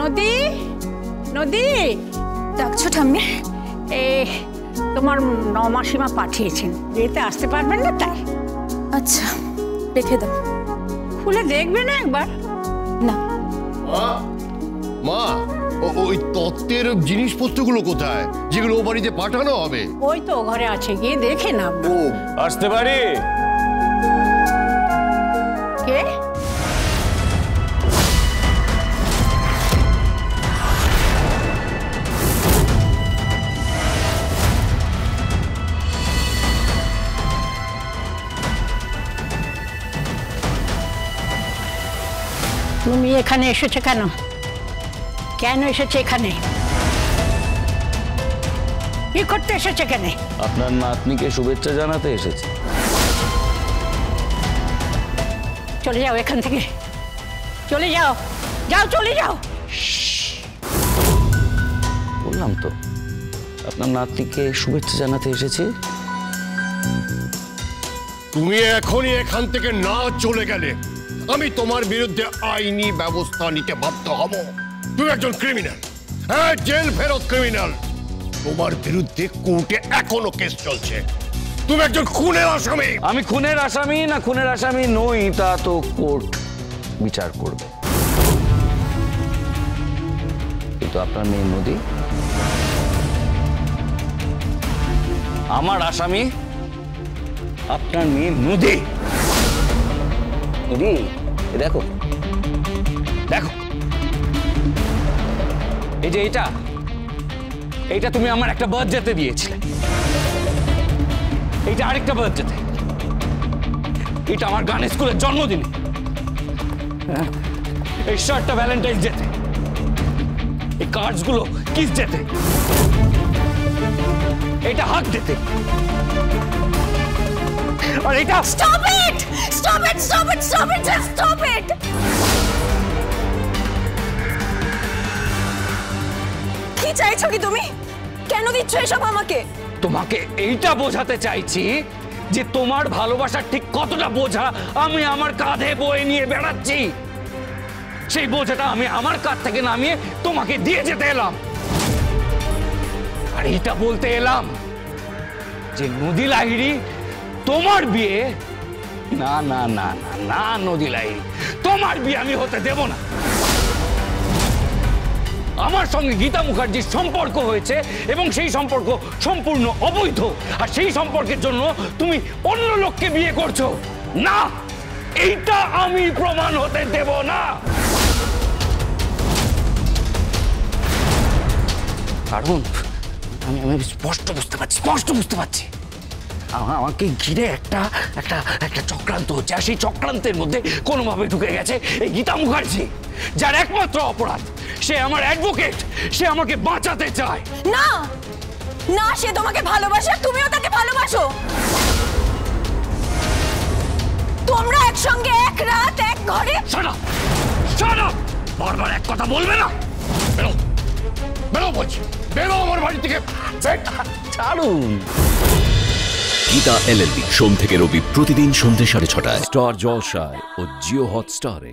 নদী, নদী, ডাকছো ঠাম্মি? তোমার নমাসিমা পাঠিয়েছেন, বিয়েতে আসতে পারবেন না তাই। আচ্ছা, রেখে দাও। খুলে দেখবে না একবার? না। মা, ওই তত্ত্বের জিনিসপত্রগুলো কোথায় যেগুলো ও বাড়িতে পাঠানো হবে? ওই তো ঘরে আছে, গিয়ে দেখে না। ও, আসতে পারি? কে? তুমি এখানে এসেছো কেন? কেন এসেছে এখানে? কি করতে এসেছে এখানে? আপনার নাতনিকে শুভেচ্ছা জানাতে এসেছি। চলে যাও এখান থেকে, চলে যাও, যাও চলে যাও। বললাম তো আপনার নাতনিকে শুভেচ্ছা জানাতে এসেছি। তুমি এখনই এখান থেকে না চলে গেলে আমি তোমার বিরুদ্ধে আইনি ব্যবস্থা নিতে বাধ্য হব। তুমি একজন ক্রিমিনাল, হ্যাঁ, জেল ফেরত ক্রিমিনাল। তোমার বিরুদ্ধে কোর্টে এখনো কেস চলছে। তুমি একজন খুনের আসামি। আমি খুনের আসামি না খুনের আসামি নই তা তো কোর্ট বিচার করবে। কিন্তু আপনার মেয়ে নদী আমার আসামি। আপনার মেয়ে নদী, নদী দেখো দেখো, এই যে এইটা তুমি আমার একটা বার্থ যেতে দিয়েছিলে, এইটা আরেকটা বার্থ যেতে, এটা আমার গানের স্কুলের জন্মদিনে, এই শার্টটা ভ্যালেন্টাইন্স যেতে, এই কার্ডস গুলো কিস যেতে, এটা হাত যেতে, আর এটা stop it, stop it, stop it, stop it, just stop it. কি চাইছো কি তুমি? কেন দিচ্ছ এসব আমাকে? তোমাকে এইটা বোঝাতে চাইছি যে তোমার ভালোবাসার ঠিক কতটা বোঝা আমি আমার কাঁধে বয়ে নিয়ে বেড়াচ্ছি। সেই বোঝাটা আমি আমার কাঁধ থেকে নামিয়ে তোমাকে দিয়ে যেতে এলাম। আর এটা বলতে এলাম যে নদী লাহিড়ী তোমার বিয়ে, না না না না না, নদী লাহিড়ী তোমার বিয়ে আমি হতে দেব না। আমার সঙ্গে গীতা মুখার্জির সম্পর্ক হয়েছে এবং সেই সম্পর্ক সম্পূর্ণ অবৈধ। আর সেই সম্পর্কের জন্য তুমি অন্য লোককে বিয়ে করছো, না, এইটা আমি প্রমাণ হতে দেব না। কারণ আমি স্পষ্ট বুঝতে পারছি আমাকে ঘিরে একটা একটা একটা চক্রান্ত হচ্ছে। আর সেই চক্রান্তের মধ্যে কোনোভাবে ঢুকে গেছে এই গীতা মুখার্জি, যার একমাত্র অপরাধ সে আমার অ্যাডভোকেট, সে আমাকে বাঁচাতে চায়। না না, সে তোমাকে ভালোবাসে, তুমিও তাকে ভালোবাসো। তোমরা একসঙ্গে এক রাত এক ঘরে। শাট আপ, বারবার এক কথা বলবে না। বেরো বেরো বলছি, বেরো আমার বাড়ি থেকে। ছাড়ুন। গীতা LLB সোম থেকে রবি প্রতিদিন সন্ধ্যে 6:30 স্টার জলসায় ও জিও হটস্টারে।